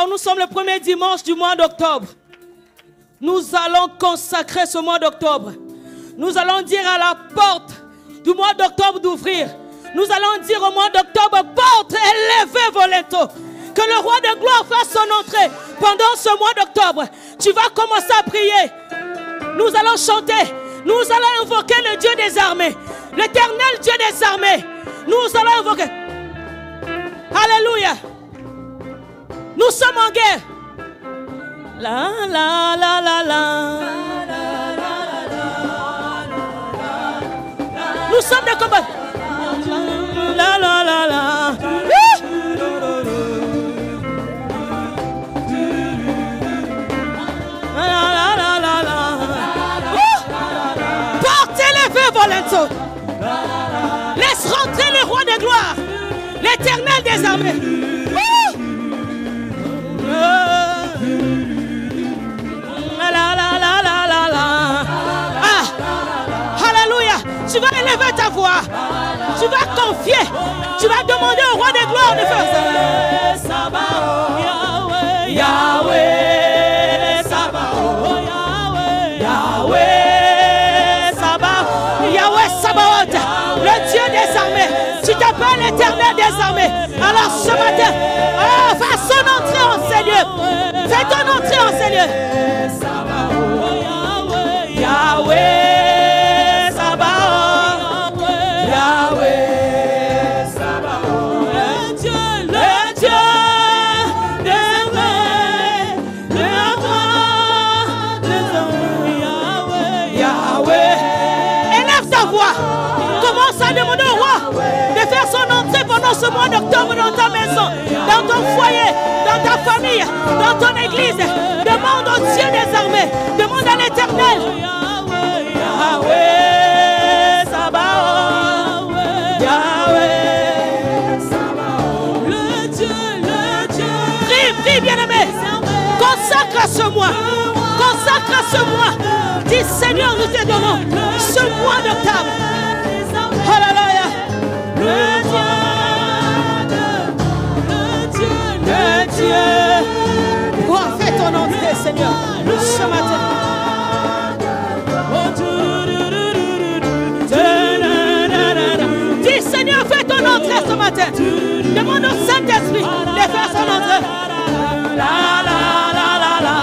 Alors nous sommes le premier dimanche du mois d'octobre. Nous allons consacrer ce mois d'octobre. Nous allons dire à la porte du mois d'octobre d'ouvrir. Nous allons dire au mois d'octobre, porte élevée volento. Que le roi de gloire fasse son entrée pendant ce mois d'octobre. Tu vas commencer à prier. Nous allons chanter. Nous allons invoquer le Dieu des armées. L'éternel Dieu des armées. Nous allons invoquer. Alléluia. Nous sommes en guerre. La la la la la. Nous sommes des combats. La la la la. Portez les feux volontaires. Laisse rentrer le roi de gloire, l'éternel des armées. Alléluia. Tu vas élever ta voix. Tu vas confier. Tu vas demander au roi de gloire de faire ça. Yahweh Sabaoth. Yahweh Sabaoth. Yahweh Sabaoth. Le Dieu des armées. Tu t'appelles l'éternel des armées. Alors ce matin, fais son entrée en ces lieux. Fais ton entrée en ces lieux. Yahweh Sabaoth. Yahweh Sabaoth. Le Dieu des armées. Le roi des armées. Yahweh. Élève ta voix. Commence à demander au roi de faire son entrée pendant ce mois d'octobre dans ta maison, dans ton foyer, dans ta famille, dans ton église. Demande au Dieu des armées. Demande à l'Éternel. Yahweh Sabaoth. Yahweh Sabaoth. Le Dieu. Prie, bien-aimé. Consacre à ce mois. Consacre à ce mois. Dis Seigneur, nous te donnons ce mois d'octobre. Alléluia. Le Dieu. Oh, fais ton entrée, Seigneur, ce matin. Dis Seigneur, fais ton entrée ce matin. Demande au Saint-Esprit de faire son entrée. La la la la la.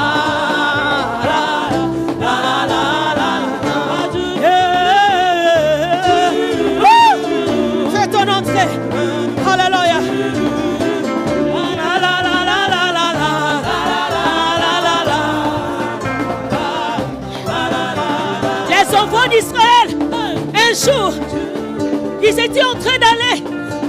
Fais ton entrée. Alléluia. Les enfants d'Israël, un jour, ils étaient en train d'aller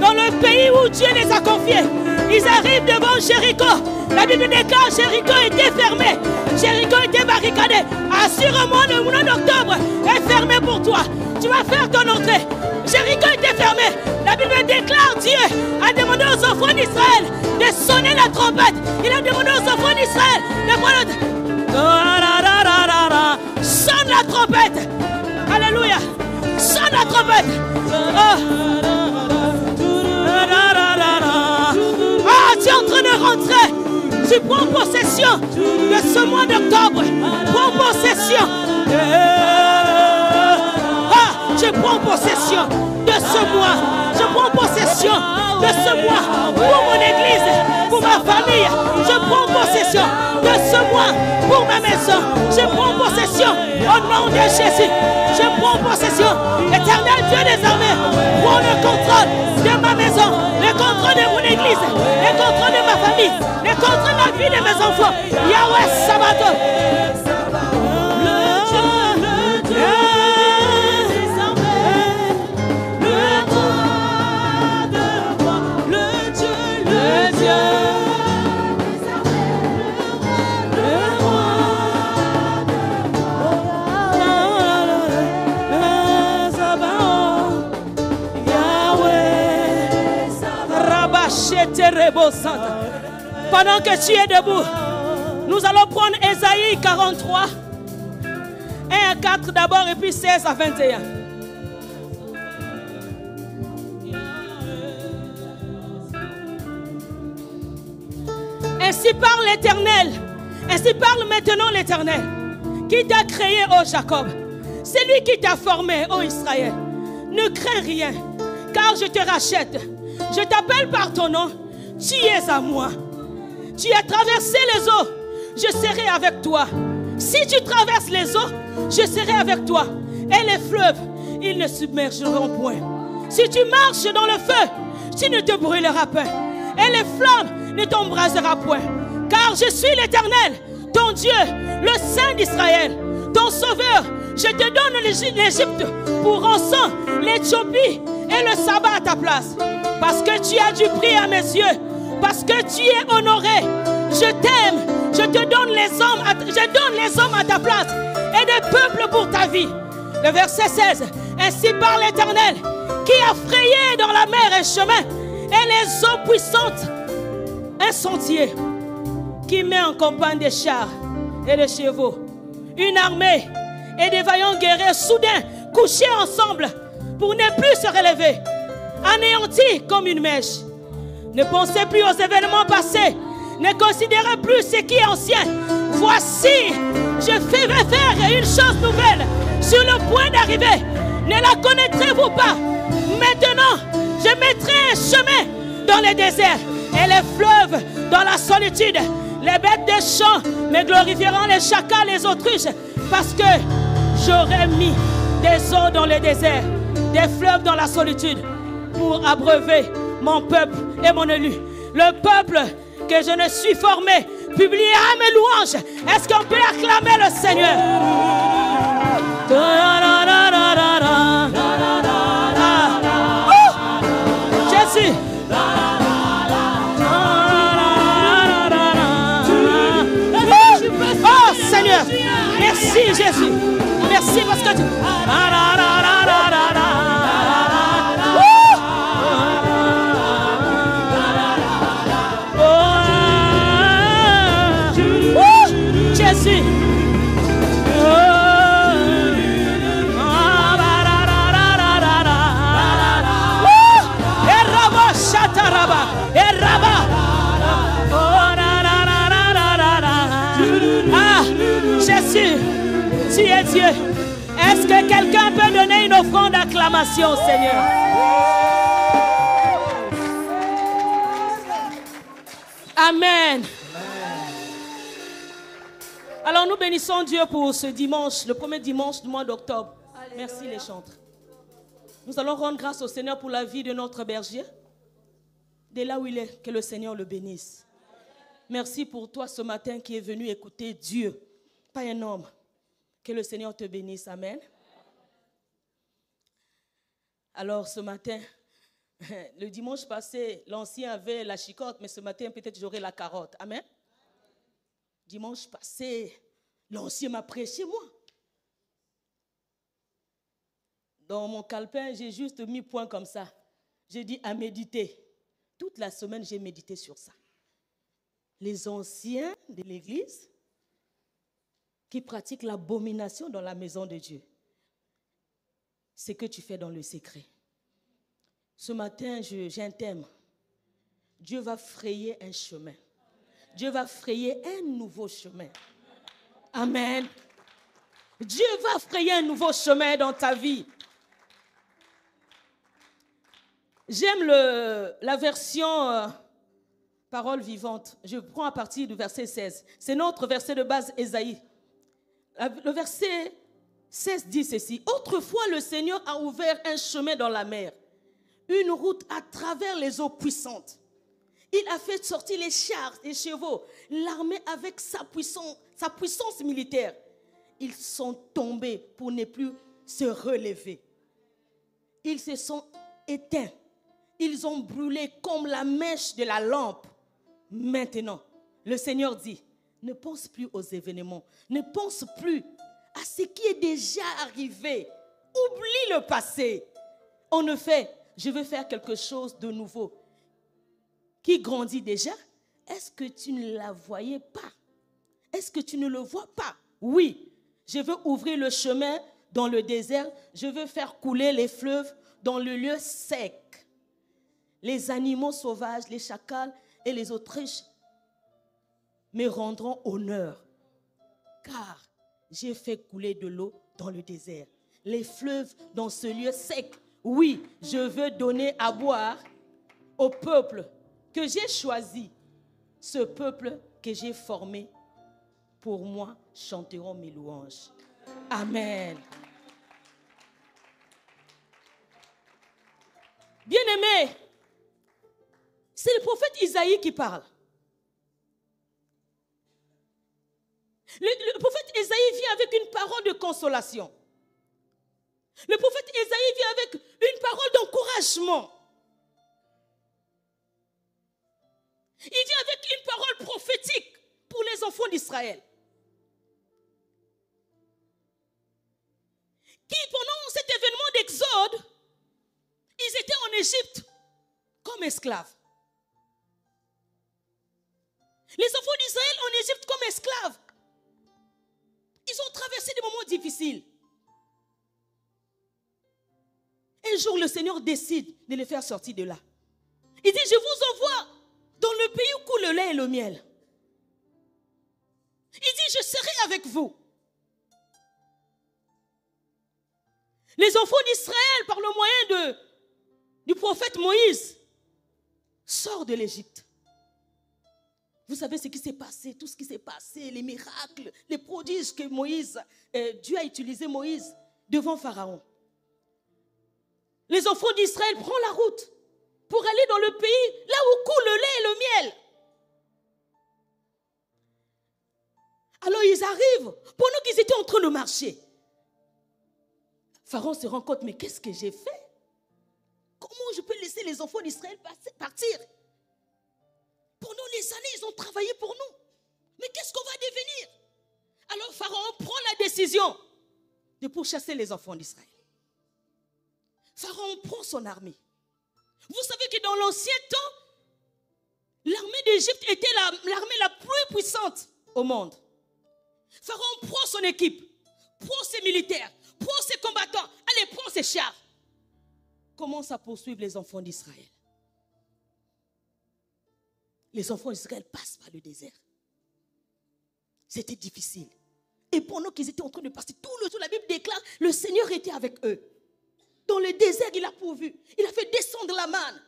dans le pays où Dieu les a confiés. Ils arrivent devant Jéricho. La Bible déclare que Jéricho était fermé. Jéricho était barricadé. Assurément, le mois d'octobre est fermé pour toi. Tu vas faire ton entrée. Jéricho était fermé. La Bible déclare Dieu a demandé aux enfants d'Israël de sonner la trompette. Il a demandé aux enfants d'Israël de prendre... Sonne la trompette. Alléluia. Sonne la trompette. Tu es en train de rentrer. Tu prends possession de ce mois d'octobre. Prends possession. Je prends possession de ce mois. Je prends possession de ce mois pour mon église, pour ma famille. Je prends possession de ce mois pour ma maison. Je prends possession au nom de Jésus. Je prends possession. Éternel Dieu des armées, prends le contrôle de ma maison, le contrôle de mon église, le contrôle de ma famille, le contrôle de la vie de mes enfants. Yahweh Sabaoth. Pendant que tu es debout, nous allons prendre Ésaïe 43, 1 à 4 d'abord et puis 16 à 21. Ainsi parle l'Éternel. Ainsi parle maintenant l'Éternel. Qui t'a créé, ô Jacob? C'est lui qui t'a formé, ô Israël. Ne crains rien, car je te rachète. Je t'appelle par ton nom. Tu es à moi. Tu as traversé les eaux. Je serai avec toi. Si tu traverses les eaux, je serai avec toi. Et les fleuves, ils ne submergeront point. Si tu marches dans le feu, tu ne te brûleras pas. Et les flammes ne t'embrasera point. Car je suis l'Éternel, ton Dieu, le Saint d'Israël, ton Sauveur. Je te donne l'Égypte pour rançon, l'Éthiopie et le sabbat à ta place. Parce que tu as du prix à mes yeux, parce que tu es honoré. Je t'aime, je te donne les hommes à ta place et des peuples pour ta vie. Le verset 16. Ainsi parle l'Éternel, qui a frayé dans la mer un chemin et les eaux puissantes un sentier, qui met en campagne des chars et des chevaux, une armée et des vaillants guerriers soudain couchés ensemble pour ne plus se relever, anéantis comme une mèche. Ne pensez plus aux événements passés, ne considérez plus ce qui est ancien. Voici, je vais faire une chose nouvelle sur le point d'arriver. Ne la connaîtrez-vous pas? Maintenant, je mettrai un chemin dans les déserts et les fleuves dans la solitude. Les bêtes des champs me glorifieront, les chacals, les autruches, parce que j'aurai mis des eaux dans les déserts, des fleuves dans la solitude, pour abreuver mon peuple et mon élu. Le peuple que je ne suis formé publiera mes louanges. Est-ce qu'on peut acclamer le Seigneur? Jésus. Oh Seigneur, merci Jésus. Merci parce que tu... Jésus. Jésus, tu es Dieu. Est-ce que quelqu'un peut donner une offrande d'acclamation au Seigneur? Amen. Alors nous bénissons Dieu pour ce dimanche, le premier dimanche du mois d'octobre. Merci les chantres. Nous allons rendre grâce au Seigneur pour la vie de notre berger. Dès là où il est, que le Seigneur le bénisse. Merci pour toi ce matin qui est venu écouter Dieu, pas un homme. Que le Seigneur te bénisse. Amen. Alors ce matin, le dimanche passé, l'ancien avait la chicotte, mais ce matin peut-être j'aurai la carotte. Amen. Dimanche passé, l'ancien m'a prêché moi. Dans mon calepin, j'ai juste mis point comme ça. J'ai dit à méditer. Toute la semaine, j'ai médité sur ça. Les anciens de l'église qui pratiquent l'abomination dans la maison de Dieu. C'est que tu fais dans le secret. Ce matin, j'ai un thème. Dieu va frayer un chemin. Dieu va frayer un nouveau chemin. Amen. Dieu va frayer un nouveau chemin dans ta vie. J'aime la version parole vivante. Je prends à partir du verset 16. C'est notre verset de base, Ésaïe. Le verset 16 dit ceci. Autrefois, le Seigneur a ouvert un chemin dans la mer, une route à travers les eaux puissantes. Il a fait sortir les chars, les chevaux, l'armée avec sa puissance militaire. Ils sont tombés pour ne plus se relever. Ils se sont éteints. Ils ont brûlé comme la mèche de la lampe. Maintenant, le Seigneur dit, ne pense plus aux événements. Ne pense plus à ce qui est déjà arrivé. Oublie le passé. En effet, je veux faire quelque chose de nouveau. Qui grandit déjà? Est-ce que tu ne la voyais pas? Est-ce que tu ne le vois pas? Oui, je veux ouvrir le chemin dans le désert. Je veux faire couler les fleuves dans le lieu sec. Les animaux sauvages, les chacals et les autruches me rendront honneur, car j'ai fait couler de l'eau dans le désert, les fleuves dans ce lieu sec. Oui, je veux donner à boire au peuple que j'ai choisi. Ce peuple que j'ai formé pour moi chanteront mes louanges. Amen. Bien-aimés, c'est le prophète Isaïe qui parle. Le prophète Isaïe vient avec une parole de consolation. Le prophète Isaïe vient avec une parole d'encouragement. Il vient avec une parole prophétique pour les enfants d'Israël. Qui, pendant cet événement d'Exode, ils étaient en Égypte comme esclaves. Les enfants d'Israël en Égypte comme esclaves. Ils ont traversé des moments difficiles. Un jour, le Seigneur décide de les faire sortir de là. Il dit, je vous envoie dans le pays où coule le lait et le miel. Il dit, je serai avec vous. Les enfants d'Israël, par le moyen du prophète Moïse, sortent de l'Égypte. Vous savez ce qui s'est passé, tout ce qui s'est passé, les miracles, les prodiges que Dieu a utilisé Moïse devant Pharaon. Les enfants d'Israël prennent la route pour aller dans le pays là où coule le lait et le miel. Alors ils arrivent, pendant qu'ils étaient en train de marcher. Pharaon se rend compte, mais qu'est-ce que j'ai fait? Comment je peux laisser les enfants d'Israël partir? Pendant les années, ils ont travaillé pour nous. Mais qu'est-ce qu'on va devenir? Alors Pharaon prend la décision de pourchasser les enfants d'Israël. Pharaon prend son armée. Vous savez que dans l'ancien temps, l'armée d'Égypte était l'armée la plus puissante au monde. Pharaon prend son équipe, prend ses militaires, prend ses combattants, allez, prend ses chars. Commence à poursuivre les enfants d'Israël. Les enfants d'Israël passent par le désert. C'était difficile. Et pendant qu'ils étaient en train de passer tout le jour, la Bible déclare, le Seigneur était avec eux. Dans le désert, il a pourvu. Il a fait descendre la manne.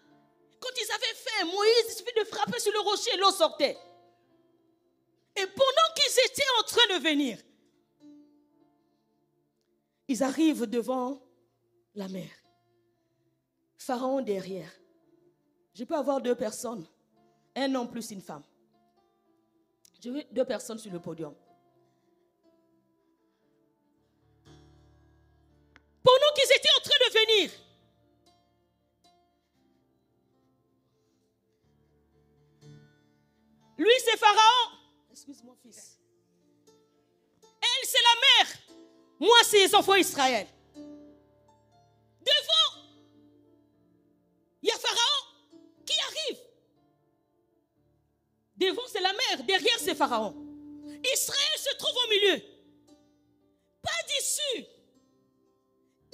Quand ils avaient faim, Moïse, il suffit de frapper sur le rocher et l'eau sortait. Et pendant qu'ils étaient en train de venir, ils arrivent devant la mer. Pharaon derrière. Je peux avoir 2 personnes. Un homme plus une femme. Je veux 2 personnes sur le podium. Pendant qu'ils étaient en train de venir, lui c'est Pharaon. Excuse-moi fils. Elle c'est la mère. Moi c'est les enfants d'Israël. Devant, il y a Pharaon qui arrive. Devant c'est la mère, derrière c'est Pharaon. Israël se trouve au milieu. Pas d'issue.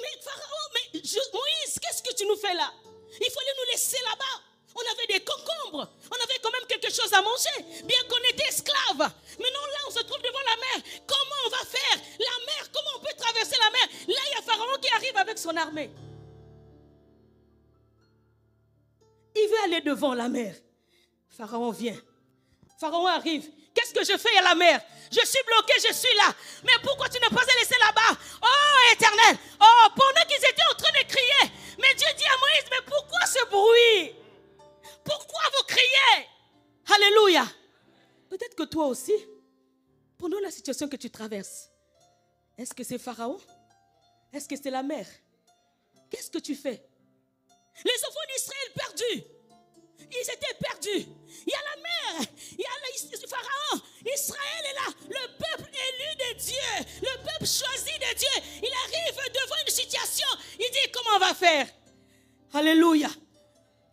Mais Pharaon, Moïse, qu'est-ce que tu nous fais là? Il fallait nous laisser là-bas. On avait des concombres. On avait quand même quelque chose à manger. Bien qu'on était esclaves. Maintenant là, on se trouve devant la mer. Comment on va faire? La mer, comment on peut traverser la mer? Là, il y a Pharaon qui arrive avec son armée. Il veut aller devant la mer. Pharaon vient. Pharaon arrive. Qu'est-ce que je fais à la mer? Je suis bloqué, je suis là. Mais pourquoi tu ne pas laissé là-bas? Oh, Éternel. Oh, pendant qu'ils étaient en train de crier. Mais Dieu dit à Moïse, mais pourquoi ce bruit? Pourquoi vous criez? Alléluia. Peut-être que toi aussi, pendant la situation que tu traverses, est-ce que c'est Pharaon? Est-ce que c'est la mer? Qu'est-ce que tu fais? Les enfants d'Israël perdus. Ils étaient perdus. Il y a la mer, il y a le Pharaon. Israël est là. Le peuple élu de Dieu, le peuple choisi de Dieu. Il arrive devant une situation. Il dit, comment on va faire? Alléluia.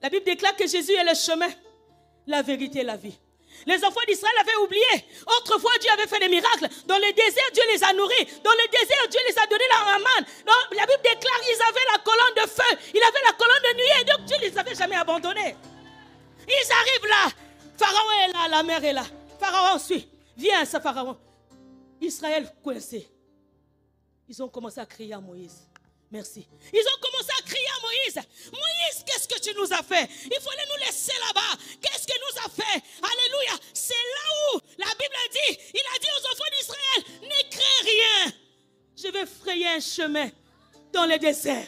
La Bible déclare que Jésus est le chemin, la vérité et la vie. Les enfants d'Israël avaient oublié. Autrefois, Dieu avait fait des miracles. Dans le désert, Dieu les a nourris. Dans le désert, Dieu les a donné la manne. La Bible déclare qu'ils avaient la colonne de feu. Ils avaient la colonne de nuée. Donc Dieu ne les avait jamais abandonnés. Ils arrivent là. Pharaon est là, la mer est là. Pharaon suit. Viens, ça Pharaon. Israël coincé. Ils ont commencé à crier à Moïse. Merci. Ils ont commencé à crier à Moïse. Moïse, qu'est-ce que tu nous as fait? Il fallait nous laisser là-bas. Qu'est-ce qu'il nous a fait? Alléluia. C'est là où la Bible dit, il a dit aux enfants d'Israël, ne crains rien. Je vais frayer un chemin dans le désert.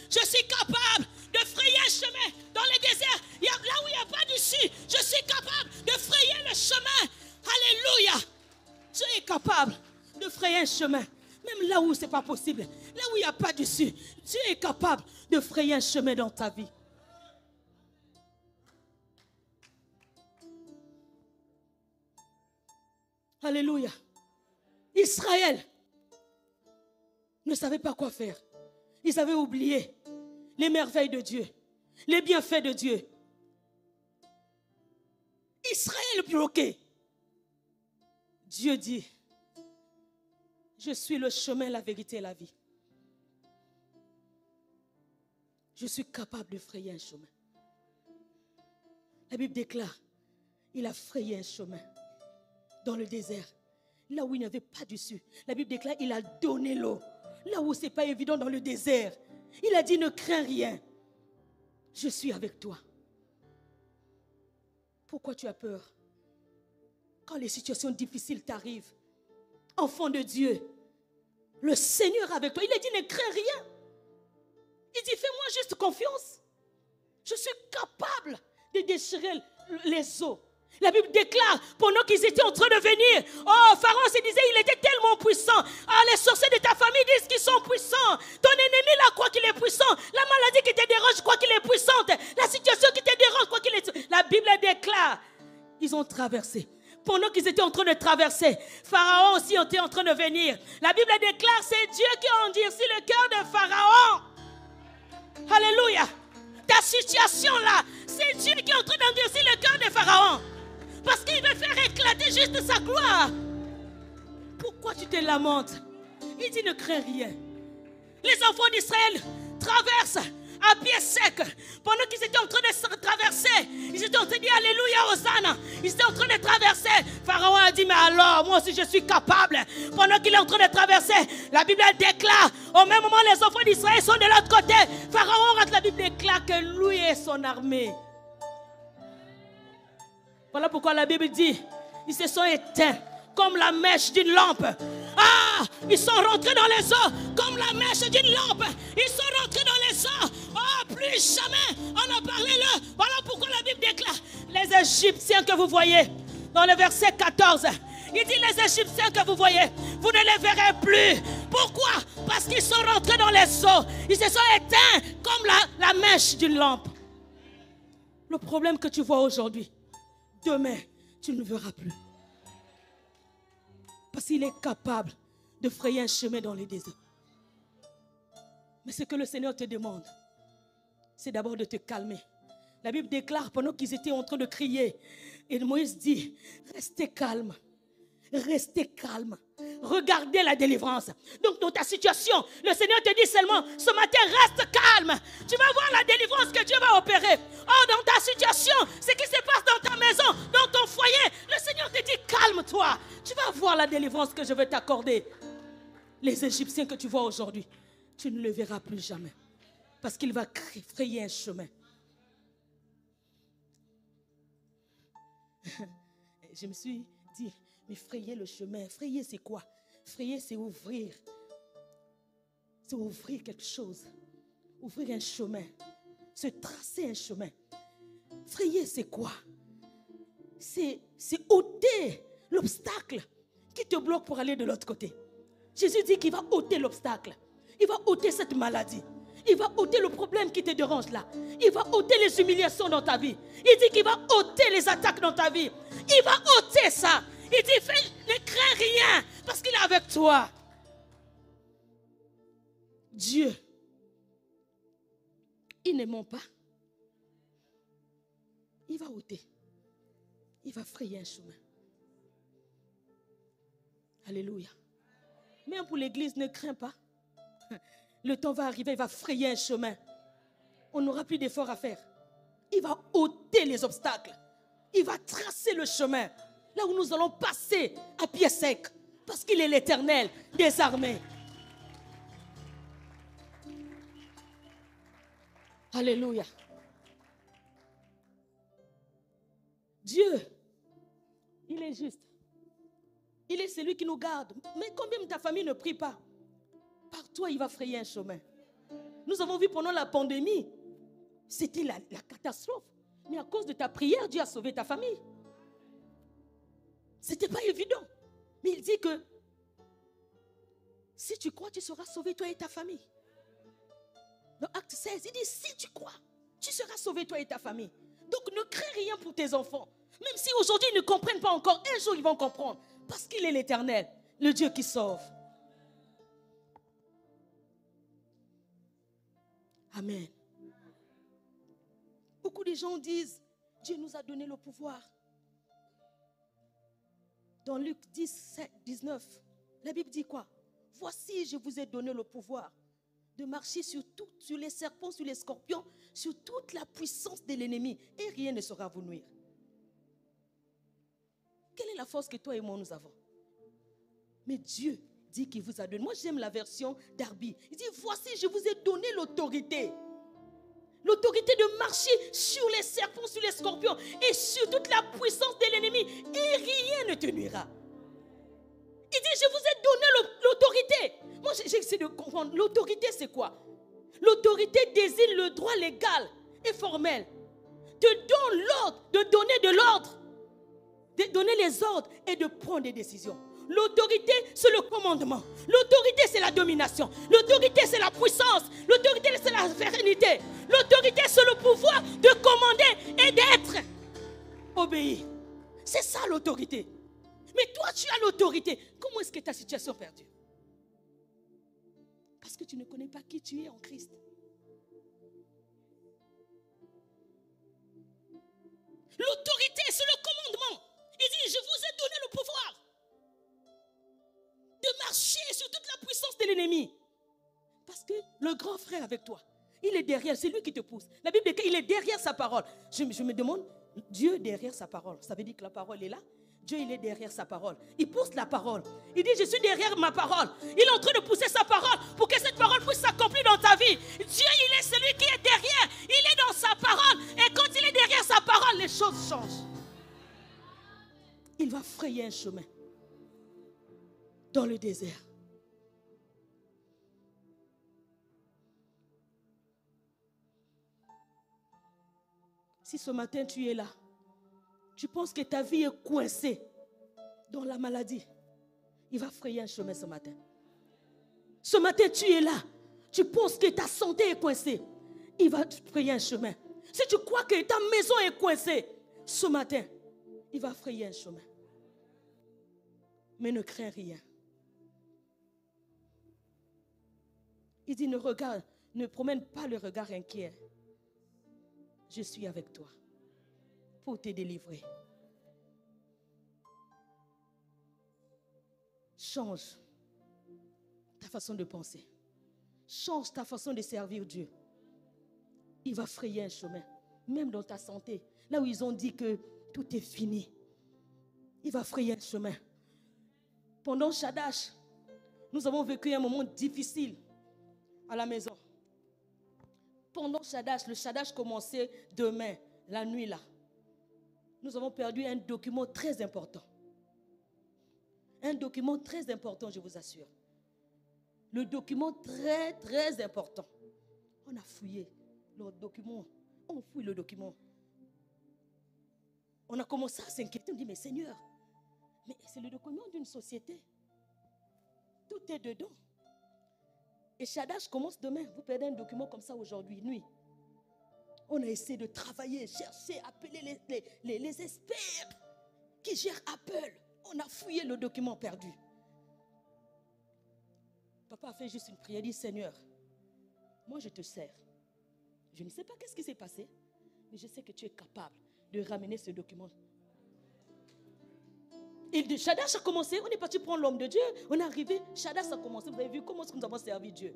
Je suis capable de frayer un chemin dans le désert. Là où il n'y a pas d'issue, je suis capable de frayer le chemin. Alléluia. Tu es capable de frayer un chemin. Même là où ce n'est pas possible, là où il n'y a pas d'issue, tu es capable de frayer un chemin dans ta vie. Alléluia. Israël ne savait pas quoi faire. Ils avaient oublié les merveilles de Dieu, les bienfaits de Dieu. Israël bloqué. Dieu dit, je suis le chemin, la vérité et la vie. Je suis capable de frayer un chemin. La Bible déclare, il a frayé un chemin dans le désert, là où il n'y avait pas d'issue. La Bible déclare, il a donné l'eau, là où ce n'est pas évident dans le désert. Il a dit, ne crains rien. Je suis avec toi. Pourquoi tu as peur? Quand les situations difficiles t'arrivent, enfant de Dieu, le Seigneur avec toi. Il a dit, ne crains rien. Il dit, fais-moi juste confiance. Je suis capable de déchirer les eaux. La Bible déclare, pendant qu'ils étaient en train de venir, oh, Pharaon se disait, il était tellement puissant. Ah, les sorciers de ta famille disent qu'ils sont puissants. Ton ennemi là croit qu'il est puissant. La maladie qui te dérange croit qu'il est puissante. La situation qui te dérange croit qu'il est... La Bible déclare, ils ont traversé. Pendant qu'ils étaient en train de traverser, Pharaon aussi était en train de venir. La Bible déclare, c'est Dieu qui a endurci le cœur de Pharaon. Alléluia. Ta situation là, c'est Dieu qui est en train d'endurcir le cœur de Pharaon. Parce qu'il veut faire éclater juste sa gloire. Pourquoi tu te lamentes? Il dit, ne crains rien. Les enfants d'Israël traversent à pied sec. Pendant qu'ils étaient en train de traverser, ils étaient en train de dire Alléluia, Hosanna. Ils étaient en train de traverser. Pharaon a dit, mais alors, moi aussi je suis capable. Pendant qu'il est en train de traverser, la Bible déclare, au même moment les enfants d'Israël sont de l'autre côté. Pharaon rentre, la Bible déclare que lui et son armée. Voilà pourquoi la Bible dit, ils se sont éteints comme la mèche d'une lampe. Ah, ils sont rentrés dans les eaux comme la mèche d'une lampe. Ils sont rentrés dans les eaux. Oh, plus jamais on a parlé là. Voilà pourquoi la Bible déclare, les Égyptiens que vous voyez, dans le verset 14, il dit, les Égyptiens que vous voyez, vous ne les verrez plus. Pourquoi? Parce qu'ils sont rentrés dans les eaux. Ils se sont éteints comme la mèche d'une lampe. Le problème que tu vois aujourd'hui, demain, tu ne le verras plus. Parce qu'il est capable de frayer un chemin dans les déserts. Mais ce que le Seigneur te demande, c'est d'abord de te calmer. La Bible déclare pendant qu'ils étaient en train de crier, et Moïse dit, restez calme, restez calme. Regardez la délivrance. Donc dans ta situation, le Seigneur te dit seulement, ce matin, reste calme. Tu vas voir la délivrance que Dieu va opérer. Oh, dans ta situation, ce qui se passe dans ta maison, dans ton foyer, le Seigneur te dit, calme-toi. Tu vas voir la délivrance que je vais t'accorder. Les Égyptiens que tu vois aujourd'hui, tu ne le verras plus jamais. Parce qu'il va frayer un chemin. Je me suis dit, mais frayer le chemin, frayer c'est quoi? Frayer c'est ouvrir. C'est ouvrir quelque chose. Ouvrir un chemin. Se tracer un chemin. Frayer c'est quoi? C'est ôter l'obstacle qui te bloque pour aller de l'autre côté. Jésus dit qu'il va ôter l'obstacle. Il va ôter cette maladie. Il va ôter le problème qui te dérange là. Il va ôter les humiliations dans ta vie. Il dit qu'il va ôter les attaques dans ta vie. Il va ôter ça. Il dit, ne crains rien parce qu'il est avec toi. Dieu, il ne ment pas. Il va ôter. Il va frayer un chemin. Alléluia. Même pour l'église, ne crains pas. Le temps va arriver, il va frayer un chemin. On n'aura plus d'efforts à faire. Il va ôter les obstacles. Il va tracer le chemin. Là où nous allons passer à pied sec. Parce qu'il est l'Éternel des armées. Alléluia. Dieu, il est juste. Il est celui qui nous garde. Mais combien ta famille ne prie pas? Par toi, il va frayer un chemin. Nous avons vu pendant la pandémie, c'était la catastrophe. Mais à cause de ta prière, Dieu a sauvé ta famille. Ce n'était pas évident. Mais il dit que si tu crois, tu seras sauvé, toi et ta famille. Dans Acte 16, il dit si tu crois, tu seras sauvé, toi et ta famille. Donc ne crains rien pour tes enfants. Même si aujourd'hui ils ne comprennent pas encore, un jour ils vont comprendre. Parce qu'il est l'Éternel, le Dieu qui sauve. Amen. Beaucoup de gens disent, Dieu nous a donné le pouvoir. Dans Luc 10, 19, la Bible dit quoi? Voici, je vous ai donné le pouvoir de marcher sur les serpents, sur les scorpions, sur toute la puissance de l'ennemi, et rien ne saura vous nuire. Quelle est la force que toi et moi nous avons? Mais Dieu dit qu'il vous a donné. Moi j'aime la version d'Arby. Il dit voici, je vous ai donné l'autorité. L'autorité de marcher sur les serpents, sur les scorpions et sur toute la puissance de l'ennemi, et rien ne te nuira. Il dit je vous ai donné l'autorité. Moi j'essaie de comprendre. L'autorité c'est quoi? L'autorité désigne le droit légal et formel. Te donne l'ordre, de donner de l'ordre, de donner les ordres et de prendre des décisions. L'autorité, c'est le commandement. L'autorité, c'est la domination. L'autorité, c'est la puissance. L'autorité, c'est la sérénité. L'autorité, c'est le pouvoir de commander et d'être obéi. C'est ça l'autorité. Mais toi, tu as l'autorité. Comment est-ce que ta situation perdue? Parce que tu ne connais pas qui tu es en Christ. L'autorité, c'est le commandement. Il dit, je vous ai donné le pouvoir de marcher sur toute la puissance de l'ennemi. Parce que le grand frère avec toi, il est derrière, c'est lui qui te pousse. La Bible dit qu'il est derrière sa parole. Je me demande, Dieu derrière sa parole, ça veut dire que la parole est là? Dieu, il est derrière sa parole. Il pousse la parole. Il dit, je suis derrière ma parole. Il est en train de pousser sa parole pour que cette parole puisse s'accomplir dans ta vie. Dieu, il est celui qui est derrière. Il est dans sa parole. Et quand il est derrière sa parole, les choses changent. Il va frayer un chemin dans le désert. Si ce matin tu es là, tu penses que ta vie est coincée dans la maladie, il va frayer un chemin ce matin. Ce matin tu es là, tu penses que ta santé est coincée, il va frayer un chemin. Si tu crois que ta maison est coincée, ce matin, il va frayer un chemin. Mais ne crains rien. Il dit, ne promène pas le regard inquiet. Je suis avec toi pour te délivrer. Change ta façon de penser. Change ta façon de servir Dieu. Il va frayer un chemin, même dans ta santé. Là où ils ont dit que tout est fini, il va frayer un chemin. Pendant Shadash, nous avons vécu un moment difficile à la maison. Pendant Shadash, le Shadash commençait demain, la nuit là. Nous avons perdu un document très important. Un document très important, je vous assure. Le document très, très important. On a fouillé le document. On fouille le document. On a commencé à s'inquiéter. On dit, mais Seigneur, mais c'est le document d'une société. Tout est dedans. Et Shadash commence demain. Vous perdez un document comme ça aujourd'hui, nuit. On a essayé de travailler, chercher, appeler les experts qui gèrent Apple. On a fouillé le document perdu. Papa a fait juste une prière. Il dit, Seigneur, moi je te sers. Je ne sais pas qu'est-ce qui s'est passé, mais je sais que tu es capable de ramener ce document. Et Shadash a commencé, on est parti prendre l'homme de Dieu. On est arrivé, Shadash a commencé. Vous avez vu comment est-ce que nous avons servi Dieu.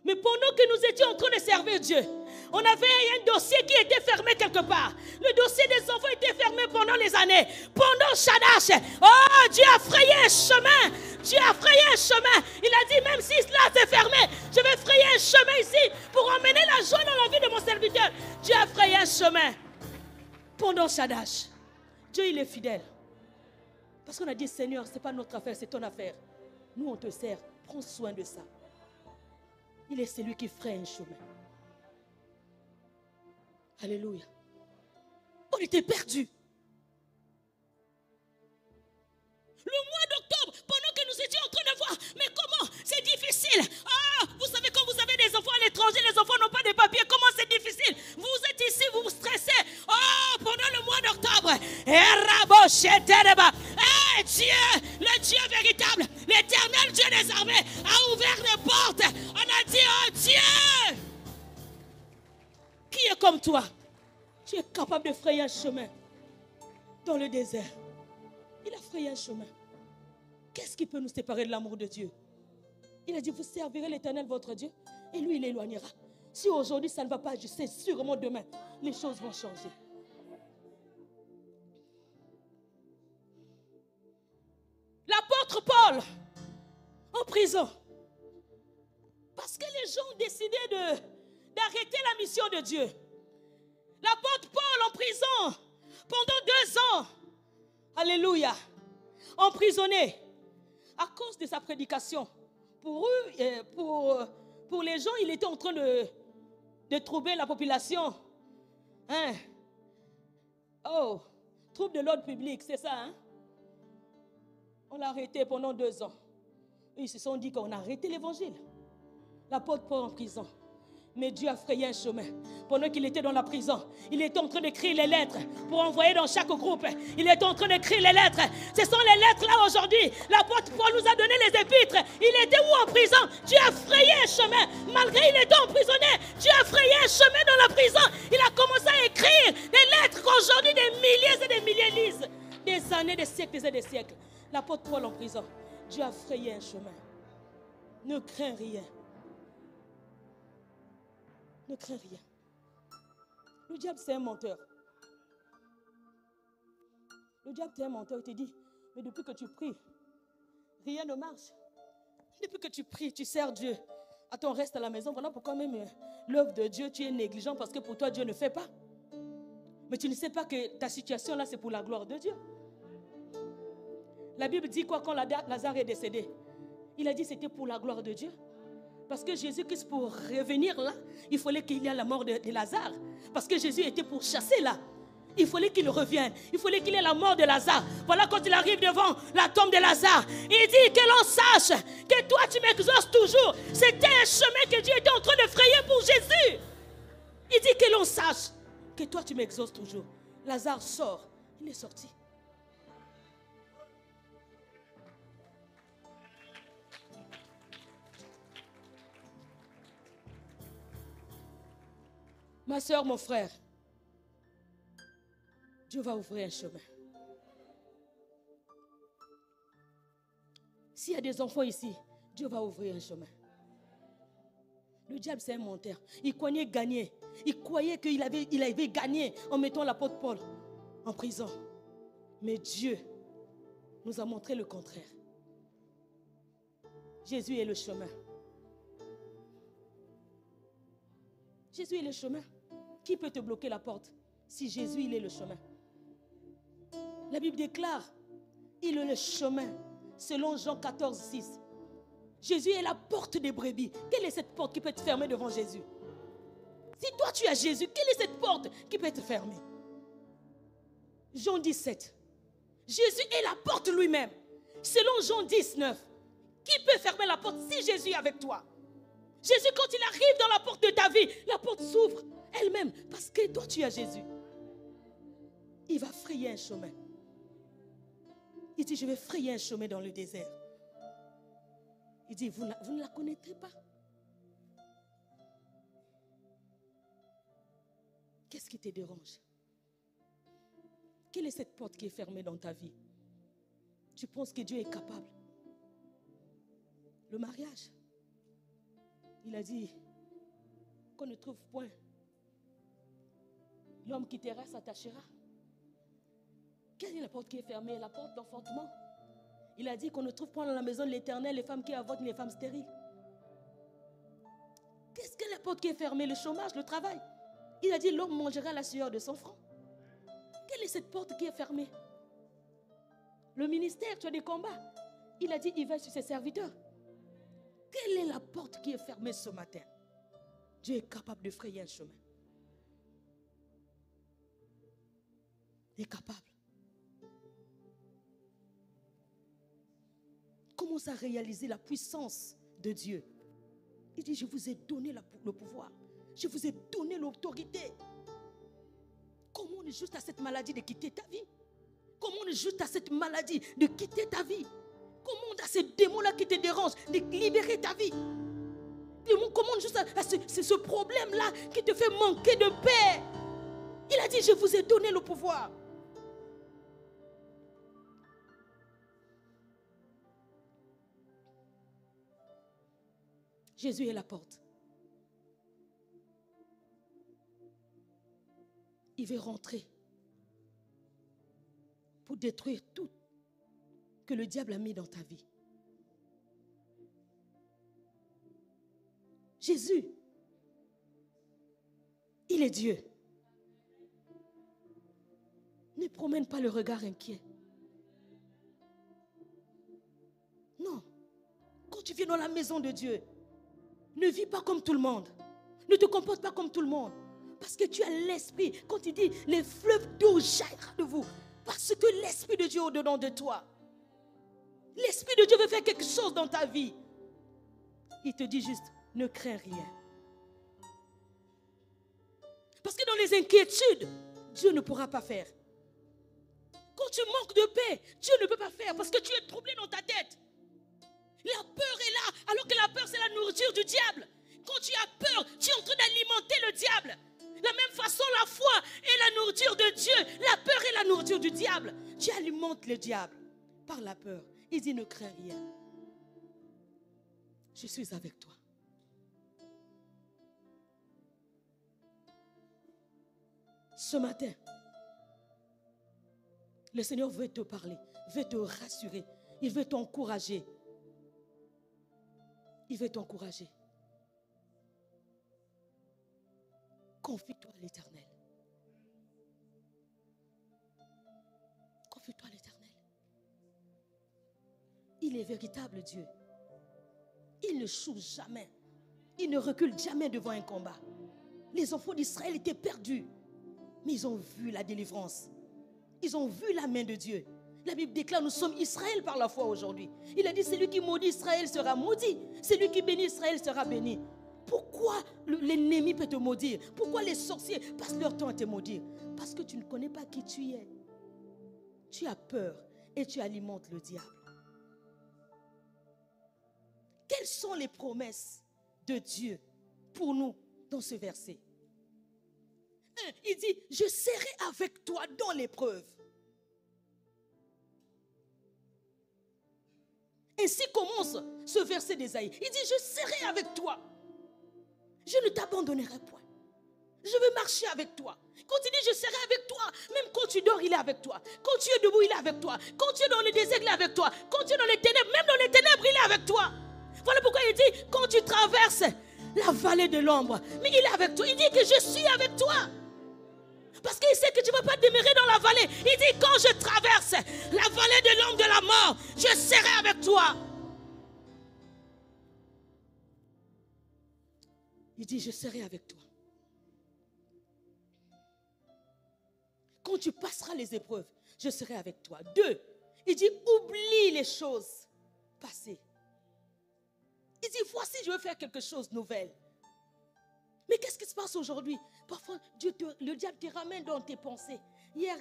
Mais pendant que nous étions en train de servir Dieu, on avait un dossier qui était fermé quelque part. Le dossier des enfants était fermé pendant les années. Pendant Shadash, oh, Dieu a frayé un chemin. Dieu a frayé un chemin. Il a dit, même si cela s'est fermé, je vais frayer un chemin ici pour emmener la joie dans la vie de mon serviteur. Dieu a frayé un chemin. Pendant Shadash, Dieu, il est fidèle. Parce qu'on a dit, Seigneur, ce n'est pas notre affaire, c'est ton affaire. Nous, on te sert. Prends soin de ça. Il est celui qui fraye un chemin. Alléluia. On était perdus. Le mois d'octobre, pendant que nous étions en train de voir, mais comment? C'est difficile. Ah, vous savez, quand vous avez des enfants à l'étranger, les enfants n'ont pas de papiers, comment c'est difficile? Vous êtes ici, vous vous stressez. Oh, pendant le mois d'octobre. Dieu, le Dieu véritable, l'éternel Dieu des armées, a ouvert les portes. On a dit, oh Dieu, qui est comme toi? Tu es capable de frayer un chemin dans le désert. Il a frayé un chemin. Qu'est-ce qui peut nous séparer de l'amour de Dieu? Il a dit, vous servirez l'éternel votre Dieu et lui il éloignera. Si aujourd'hui ça ne va pas, je sais sûrement demain, les choses vont changer. L'apôtre Paul en prison. Parce que les gens ont décidé d'arrêter la mission de Dieu. L'apôtre Paul en prison pendant 2 ans. Alléluia. Emprisonné à cause de sa prédication. Pour eux, pour les gens, il était en train de troubler la population. Hein? Oh, trouble de l'ordre public, c'est ça, hein? On l'a arrêté pendant 2 ans. Ils se sont dit qu'on a arrêté l'évangile. L'apôtre Paul en prison. Mais Dieu a frayé un chemin. Pendant qu'il était dans la prison, il était en train d'écrire les lettres pour envoyer dans chaque groupe. Il était en train d'écrire les lettres. Ce sont les lettres là aujourd'hui. L'apôtre Paul nous a donné les épîtres. Il était où en prison? Dieu a frayé un chemin. Malgré qu'il était emprisonné, Dieu a frayé un chemin dans la prison. Il a commencé à écrire des lettres qu'aujourd'hui des milliers et des milliers lisent. Des années, des siècles et des siècles. L'apôtre Paul en prison. Dieu a frayé un chemin. Ne crains rien. Ne crains rien. Le diable, c'est un menteur. Le diable, c'est un menteur. Il te dit, mais depuis que tu pries, rien ne marche. Depuis que tu pries, tu sers Dieu. Attends, reste à la maison. Voilà pourquoi même l'œuvre de Dieu, tu es négligent parce que pour toi, Dieu ne fait pas. Mais tu ne sais pas que ta situation là, c'est pour la gloire de Dieu. La Bible dit quoi quand Lazare est décédé? Il a dit c'était pour la gloire de Dieu. Parce que Jésus-Christ, pour revenir là, il fallait qu'il y ait la mort de Lazare. Parce que Jésus était pour chasser là. Il fallait qu'il revienne. Il fallait qu'il y ait la mort de Lazare. Voilà quand il arrive devant la tombe de Lazare. Il dit que l'on sache que toi tu m'exauces toujours. C'était un chemin que Dieu était en train de frayer pour Jésus. Il dit que l'on sache que toi tu m'exauces toujours. Lazare sort. Il est sorti. Ma soeur, mon frère, Dieu va ouvrir un chemin. S'il y a des enfants ici, Dieu va ouvrir un chemin. Le diable, c'est un menteur. Il croyait gagner. Il croyait qu'il avait gagné en mettant l'apôtre Paul en prison. Mais Dieu nous a montré le contraire. Jésus est le chemin. Jésus est le chemin. Qui peut te bloquer la porte si Jésus il est le chemin? La Bible déclare, il est le chemin, selon Jean 14, 6. Jésus est la porte des brebis. Quelle est cette porte qui peut te fermer devant Jésus? Si toi tu as Jésus, quelle est cette porte qui peut te fermer? Jean 17. Jésus est la porte lui-même. Selon Jean 19, qui peut fermer la porte si Jésus est avec toi? Jésus, quand il arrive dans la porte de ta vie, la porte s'ouvre elle-même parce que toi tu as Jésus. Il va frayer un chemin. Il dit, je vais frayer un chemin dans le désert. Il dit, vous ne la connaîtrez pas. Qu'est-ce qui te dérange? Quelle est cette porte qui est fermée dans ta vie? Tu penses que Dieu est capable? Le mariage. Il a dit qu'on ne trouve point. L'homme quittera, s'attachera. Quelle est la porte qui est fermée? La porte d'enfantement. Il a dit qu'on ne trouve point dans la maison de l'Éternel les femmes qui avortent ni les femmes stériles. Qu'est-ce que la porte qui est fermée? Le chômage, le travail. Il a dit l'homme mangera la sueur de son front. Quelle est cette porte qui est fermée? Le ministère, tu as des combats. Il a dit il va sur ses serviteurs. Quelle est la porte qui est fermée ce matin? Dieu est capable de frayer un chemin. Il est capable. Commence à réaliser la puissance de Dieu. Il dit, je vous ai donné le pouvoir. Je vous ai donné l'autorité. Comment on est juste à cette maladie de quitter ta vie? Comment on est juste à cette maladie de quitter ta vie? Comment on est à ces démons-là qui te dérangent de libérer ta vie? Comment on est juste à ce problème-là qui te fait manquer de paix? Il a dit, je vous ai donné le pouvoir. Jésus est la porte. Il veut rentrer pour détruire tout que le diable a mis dans ta vie. Jésus, il est Dieu. Ne promène pas le regard inquiet. Non. Quand tu viens dans la maison de Dieu, ne vis pas comme tout le monde. Ne te comporte pas comme tout le monde. Parce que tu as l'esprit. Quand il dit les fleuves d'eau jailliront de vous. Parce que l'esprit de Dieu est au-dedans de toi. L'esprit de Dieu veut faire quelque chose dans ta vie. Il te dit juste, ne crains rien. Parce que dans les inquiétudes, Dieu ne pourra pas faire. Quand tu manques de paix, Dieu ne peut pas faire parce que tu es troublé dans ta tête. La peur est là, alors que la peur c'est la nourriture du diable. Quand tu as peur, tu es en train d'alimenter le diable. De la même façon, la foi est la nourriture de Dieu. La peur est la nourriture du diable. Tu alimentes le diable par la peur. Il dit ne crains rien. Je suis avec toi. Ce matin, le Seigneur veut te parler, veut te rassurer, il veut t'encourager. Il veut t'encourager. Confie-toi à l'Éternel. Confie-toi à l'Éternel. Il est véritable Dieu. Il ne choue jamais. Il ne recule jamais devant un combat. Les enfants d'Israël étaient perdus. Mais ils ont vu la délivrance. Ils ont vu la main de Dieu. La Bible déclare, nous sommes Israël par la foi aujourd'hui. Il a dit, celui qui maudit Israël sera maudit. Celui qui bénit Israël sera béni. Pourquoi l'ennemi peut te maudire? Pourquoi les sorciers passent leur temps à te maudire? Parce que tu ne connais pas qui tu es. Tu as peur et tu alimentes le diable. Quelles sont les promesses de Dieu pour nous dans ce verset? Il dit, je serai avec toi dans l'épreuve. Ainsi commence ce verset d'Ésaïe. Il dit, je serai avec toi. Je ne t'abandonnerai point. Je veux marcher avec toi. Quand il dit, je serai avec toi, même quand tu dors, il est avec toi. Quand tu es debout, il est avec toi. Quand tu es dans le désert, il est avec toi. Quand tu es dans les ténèbres, même dans les ténèbres, il est avec toi. Voilà pourquoi il dit, quand tu traverses la vallée de l'ombre, mais il est avec toi. Il dit que je suis avec toi. Parce qu'il sait que tu ne vas pas demeurer dans la vallée. Il dit, quand je traverse la vallée de l'ombre de la mort, je serai avec toi. Il dit, je serai avec toi. Quand tu passeras les épreuves, je serai avec toi. 2, il dit, oublie les choses passées. Il dit, voici, je veux faire quelque chose de nouvel. Mais qu'est-ce qui se passe aujourd'hui? Parfois, le diable te ramène dans tes pensées. Hier,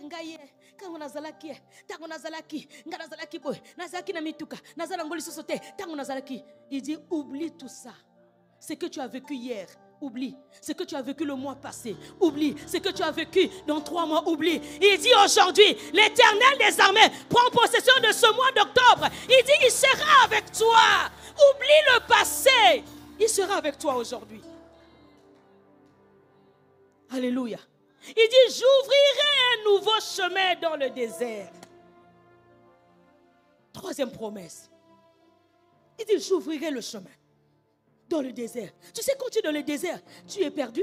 quand on a zalaki, tant on a zalaki, nazalaki boy, nazalaki na mituka, nazalangoli sosote, tant on a zalaki. Il dit, oublie tout ça. Ce que tu as vécu hier, oublie. Ce que tu as vécu le mois passé, oublie. Ce que tu as vécu dans 3 mois, oublie. Il dit aujourd'hui, l'Éternel des armées prend possession de ce mois d'octobre. Il dit, il sera avec toi. Oublie le passé. Il sera avec toi aujourd'hui. Alléluia. Il dit, j'ouvrirai un nouveau chemin dans le désert. Troisième promesse. Il dit, j'ouvrirai le chemin dans le désert. Tu sais, quand tu es dans le désert, tu es perdu.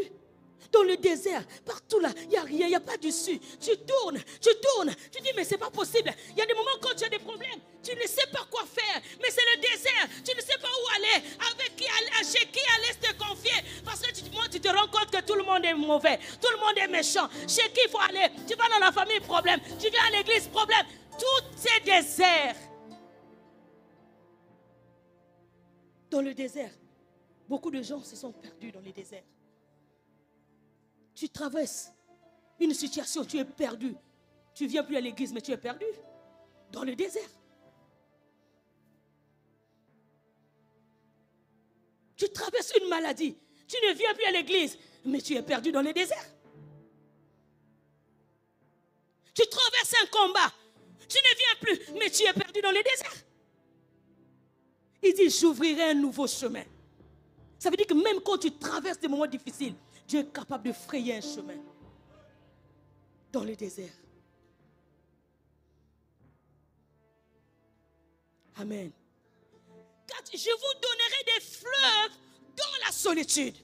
Dans le désert, partout là, il n'y a rien, il n'y a pas d'issue. Tu tournes, tu dis mais c'est pas possible. Il y a des moments quand tu as des problèmes, tu ne sais pas quoi faire. Mais c'est le désert, tu ne sais pas où aller, avec qui aller, chez qui aller te confier. Parce que tu te rends compte que tout le monde est mauvais, tout le monde est méchant. Chez qui il faut aller? Tu vas dans la famille, problème. Tu viens à l'église, problème. Tout est désert. Dans le désert, beaucoup de gens se sont perdus dans les déserts. Tu traverses une situation, tu es perdu. Tu ne viens plus à l'église, mais tu es perdu dans le désert. Tu traverses une maladie, tu ne viens plus à l'église, mais tu es perdu dans le désert. Tu traverses un combat, tu ne viens plus, mais tu es perdu dans le désert. Il dit, j'ouvrirai un nouveau chemin. Ça veut dire que même quand tu traverses des moments difficiles, Dieu est capable de frayer un chemin dans le désert. Amen. Car je vous donnerai des fleuves dans la solitude.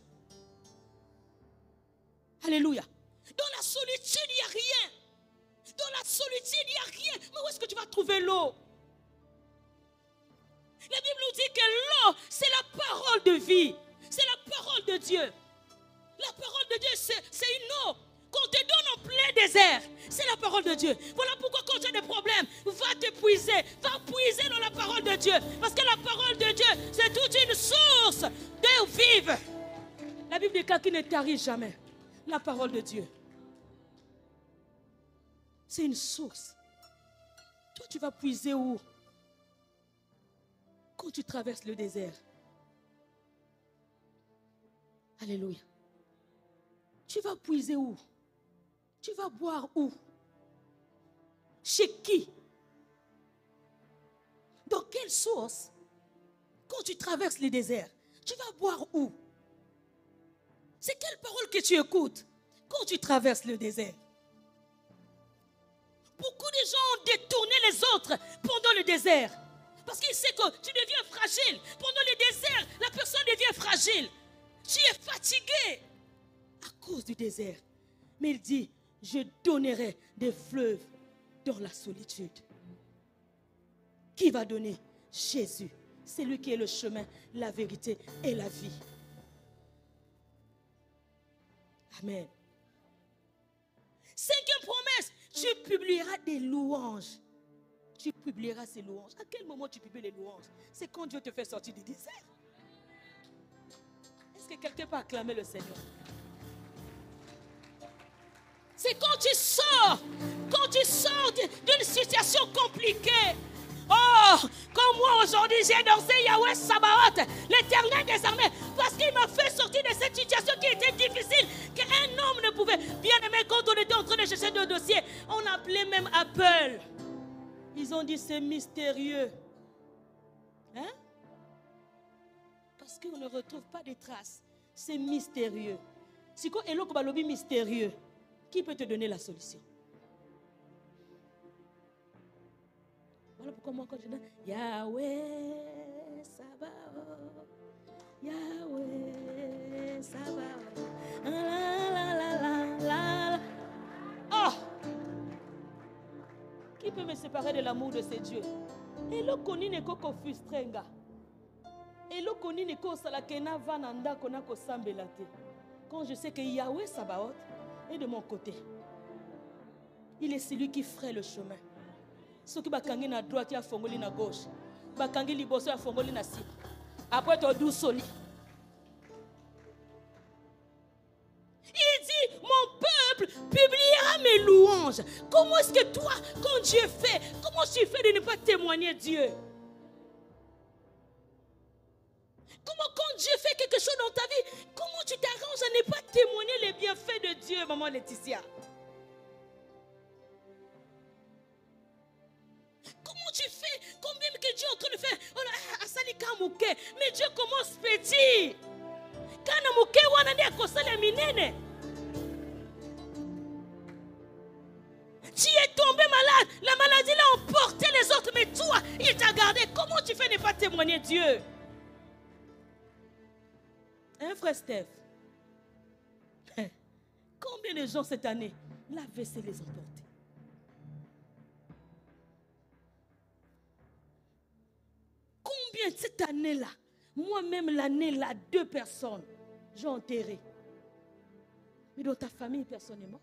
Alléluia. Dans la solitude, il n'y a rien. Dans la solitude, il n'y a rien. Mais où est-ce que tu vas trouver l'eau? La Bible nous dit que l'eau, c'est la parole de vie. C'est la parole de Dieu. La parole de Dieu, c'est une eau qu'on te donne en plein désert. C'est la parole de Dieu. Voilà pourquoi quand tu as des problèmes, va te puiser. Va puiser dans la parole de Dieu. Parce que la parole de Dieu, c'est toute une source d'eau vive. La Bible dit qu'il ne tarit jamais. La parole de Dieu. C'est une source. Toi, tu vas puiser où? Quand tu traverses le désert. Alléluia. Tu vas puiser où? Tu vas boire où? Chez qui? Dans quelle source? Quand tu traverses le désert, tu vas boire où? C'est quelle parole que tu écoutes quand tu traverses le désert? Beaucoup de gens ont détourné les autres pendant le désert. Parce qu'ils savent que tu deviens fragile. Pendant le désert, la personne devient fragile. Tu es fatigué à cause du désert. Mais il dit, je donnerai des fleuves dans la solitude. Qui va donner? Jésus. C'est lui qui est le chemin, la vérité et la vie. Amen. Cinquième promesse, tu publieras des louanges. Tu publieras ces louanges. À quel moment tu publies les louanges? C'est quand Dieu te fait sortir du désert. Est-ce que quelqu'un peut acclamer le Seigneur? C'est quand tu sors d'une situation compliquée. Oh, comme moi aujourd'hui, j'ai dansé Yahweh Sabaoth, l'Éternel des armées, parce qu'il m'a fait sortir de cette situation qui était difficile, qu'un homme ne pouvait. Bien aimé, quand on était en train de chercher deux dossiers, on appelait même Apple. Ils ont dit c'est mystérieux. Hein? Parce qu'on ne retrouve pas de traces. C'est mystérieux. Si quand Elo Kobalobi mystérieux, qui peut te donner la solution? Voilà pourquoi moi quand je dis Yahweh Sabaoth, Yahweh Sabaoth, la la la la la. Oh! Qui peut me séparer de l'amour de ces dieux? Elo koni ne koko frustrenga. Elo koni ne ko salakena vananda kona ko sambelate. Quand je sais que Yahweh Sabaoth est de mon côté, il est celui qui ferait le chemin. Ceux qui bakangi na droite ya fongoli na gauche, bakangi liboso ya fongoli na si. Après ton doux soli. Il dit, mon peuple publiera mes louanges. Comment est-ce que toi, quand Dieu fait, comment tu fais de ne pas témoigner Dieu? Comment quand Dieu fait quelque chose dans ta vie, comment tu t'arranges à ne pas témoigner les bienfaits de Dieu, maman Laetitia? Comment tu fais, quand même que Dieu est en train de faire, moke. Mais Dieu commence petit. Kana moke wana ne akosala minene. Tu es tombé malade. La maladie l'a emporté les autres, mais toi, il t'a gardé. Comment tu fais ne pas témoigner Dieu? Hein, frère Steph? Combien de gens cette année, l'AVC les a emportés? Combien cette année-là, moi-même l'année-là, 2 personnes, j'ai enterré. Mais dans ta famille, personne n'est mort.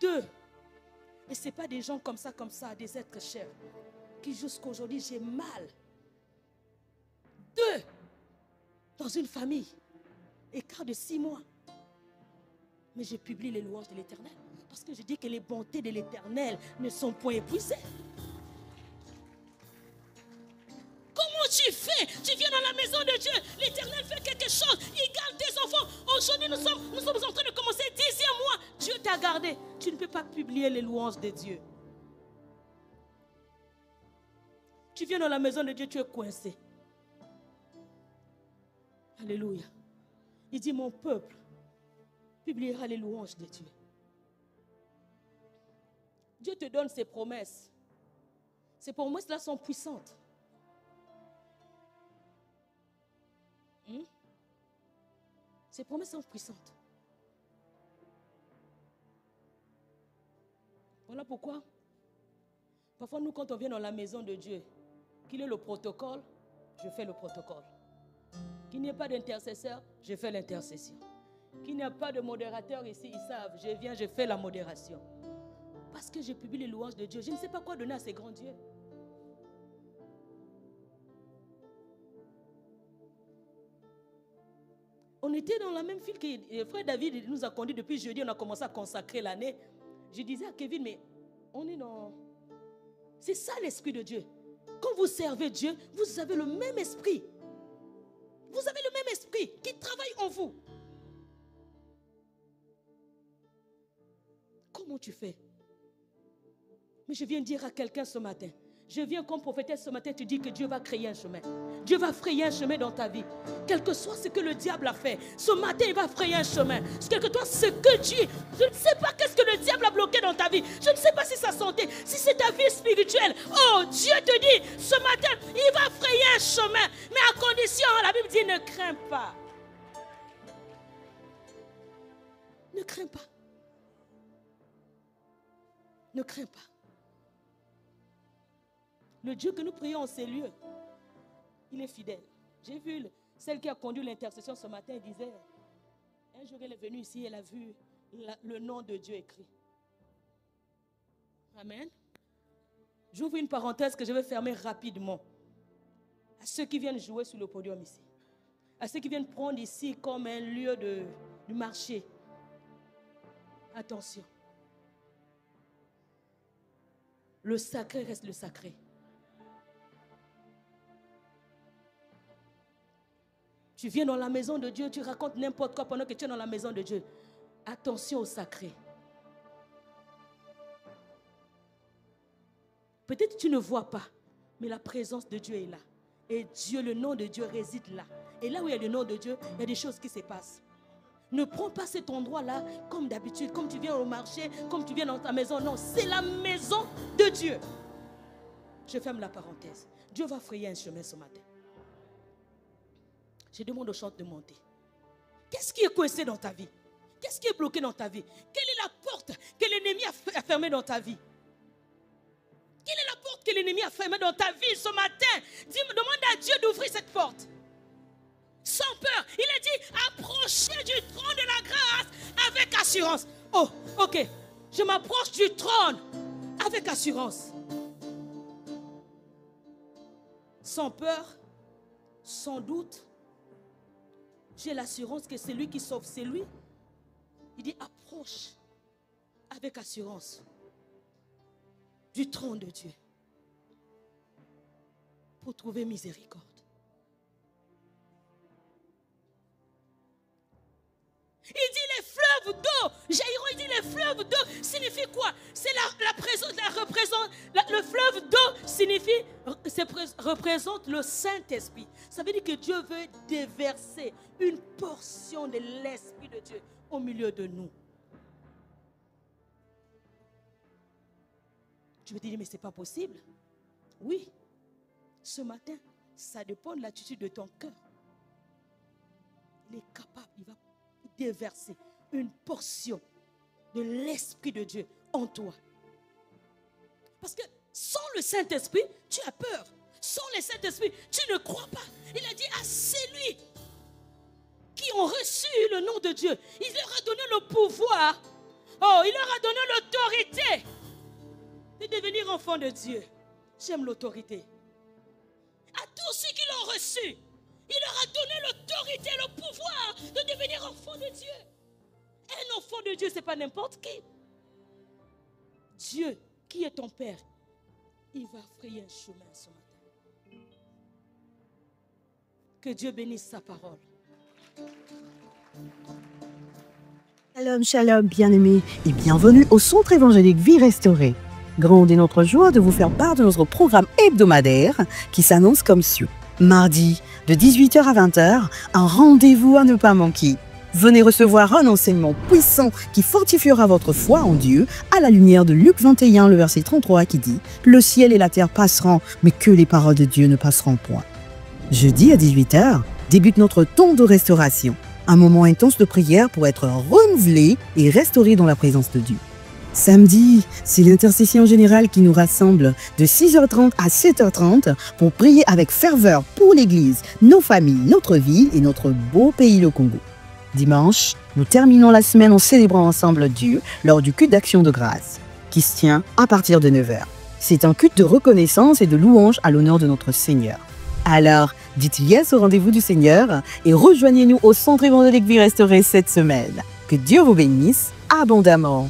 2. Et ce n'est pas des gens comme ça, des êtres chers, qui jusqu'à aujourd'hui, j'ai mal. 2. Dans une famille, écart de 6 mois. Mais je publie les louanges de l'Éternel. Parce que je dis que les bontés de l'Éternel ne sont point épuisées. Comment tu fais? Tu viens dans la maison de Dieu. L'Éternel fait quelque chose. Il garde tes enfants. Aujourd'hui, nous sommes en train de commencer le 10e mois. Dieu t'a gardé. Tu ne peux pas publier les louanges de Dieu. Tu viens dans la maison de Dieu, tu es coincé. Alléluia. Il dit, mon peuple publiera les louanges de Dieu. Dieu te donne ses promesses. Ces promesses-là sont puissantes. Ces promesses sont puissantes. Voilà pourquoi, parfois nous, quand on vient dans la maison de Dieu, qu'il y ait le protocole, je fais le protocole. Qu'il n'y ait pas d'intercesseur, je fais l'intercession. Qu'il n'y a pas de modérateur ici, ils savent, je viens, je fais la modération. Parce que je publie les louanges de Dieu. Je ne sais pas quoi donner à ces grands dieux. On était dans la même file que le frère David nous a conduit depuis jeudi, on a commencé à consacrer l'année. Je disais à Kevin, mais on est dans... C'est ça l'esprit de Dieu. Quand vous servez Dieu, vous avez le même esprit. Vous avez le même esprit qui travaille en vous. Comment tu fais? Mais je viens dire à quelqu'un ce matin, je viens comme prophétesse ce matin, tu dis que Dieu va créer un chemin. Dieu va frayer un chemin dans ta vie. Quel que soit ce que le diable a fait, ce matin il va frayer un chemin. Quel que soit ce que Dieu, je ne sais pas qu'est-ce que le diable a bloqué dans ta vie. Je ne sais pas si c'est sa santé, si c'est ta vie spirituelle. Oh, Dieu te dit, ce matin, il va frayer un chemin. Mais à condition, la Bible dit, ne crains pas. Ne crains pas. Ne crains pas. Le Dieu que nous prions en ces lieux, il est fidèle. J'ai vu celle qui a conduit l'intercession ce matin, elle disait, un jour elle est venue ici, elle a vu le nom de Dieu écrit. Amen. J'ouvre une parenthèse que je vais fermer rapidement. À ceux qui viennent jouer sur le podium ici. À ceux qui viennent prendre ici comme un lieu de marché. Attention. Le sacré reste le sacré. Tu viens dans la maison de Dieu, tu racontes n'importe quoi pendant que tu es dans la maison de Dieu. Attention au sacré. Peut-être que tu ne vois pas, mais la présence de Dieu est là. Et Dieu, le nom de Dieu réside là. Et là où il y a le nom de Dieu, il y a des choses qui se passent. Ne prends pas cet endroit-là comme d'habitude, comme tu viens au marché, comme tu viens dans ta maison. Non, c'est la maison de Dieu. Je ferme la parenthèse. Dieu va frayer un chemin ce matin. Je demande aux chants de monter. Qu'est-ce qui est coincé dans ta vie? Qu'est-ce qui est bloqué dans ta vie? Quelle est la porte que l'ennemi a fermée dans ta vie? Quelle est la porte que l'ennemi a fermée dans ta vie ce matin? Demande à Dieu d'ouvrir cette porte. Sans peur. Il a dit, approchez du trône de la grâce avec assurance. Oh, ok. Je m'approche du trône avec assurance. Sans peur, sans doute. J'ai l'assurance que c'est lui qui sauve, c'est lui. Il dit, approche avec assurance du trône de Dieu pour trouver miséricorde. Il dit les fleuves d'eau jailliront. Il dit les fleuves d'eau signifie quoi? C'est la présence, la représente. Le fleuve d'eau signifie représente le Saint-Esprit. Ça veut dire que Dieu veut déverser une portion de l'Esprit de Dieu au milieu de nous. Tu veux dire, mais ce n'est pas possible. Oui, ce matin, ça dépend de l'attitude de ton cœur. Il est capable, il va déverser une portion de l'Esprit de Dieu en toi. Parce que sans le Saint-Esprit, tu as peur. Sans le Saint-Esprit, tu ne crois pas. Il a dit à celui qui ont reçu le nom de Dieu, il leur a donné le pouvoir. Oh, il leur a donné l'autorité de devenir enfants de Dieu. J'aime l'autorité. À tous ceux qui l'ont reçu, il leur a donné l'autorité, le pouvoir de devenir enfants de Dieu. Un enfant de Dieu, ce n'est pas n'importe qui. Dieu, qui est ton Père, il va frayer un chemin ce matin. Que Dieu bénisse sa parole. Shalom, shalom, bien-aimés, et bienvenue au Centre évangélique Vie Restaurée. Grande est notre joie de vous faire part de notre programme hebdomadaire qui s'annonce comme suit. Mardi, de 18h à 20h, un rendez-vous à ne pas manquer. Venez recevoir un enseignement puissant qui fortifiera votre foi en Dieu à la lumière de Luc 21, le verset 33 qui dit « Le ciel et la terre passeront, mais que les paroles de Dieu ne passeront point. » Jeudi à 18h, débute notre temps de restauration, un moment intense de prière pour être renouvelé et restauré dans la présence de Dieu. Samedi, c'est l'intercession générale qui nous rassemble de 6h30 à 7h30 pour prier avec ferveur pour l'Église, nos familles, notre ville et notre beau pays, le Congo. Dimanche, nous terminons la semaine en célébrant ensemble Dieu lors du culte d'action de grâce, qui se tient à partir de 9h. C'est un culte de reconnaissance et de louange à l'honneur de notre Seigneur. Alors, dites yes au rendez-vous du Seigneur et rejoignez-nous au Centre évangélique Vie Restaurée cette semaine. Que Dieu vous bénisse abondamment.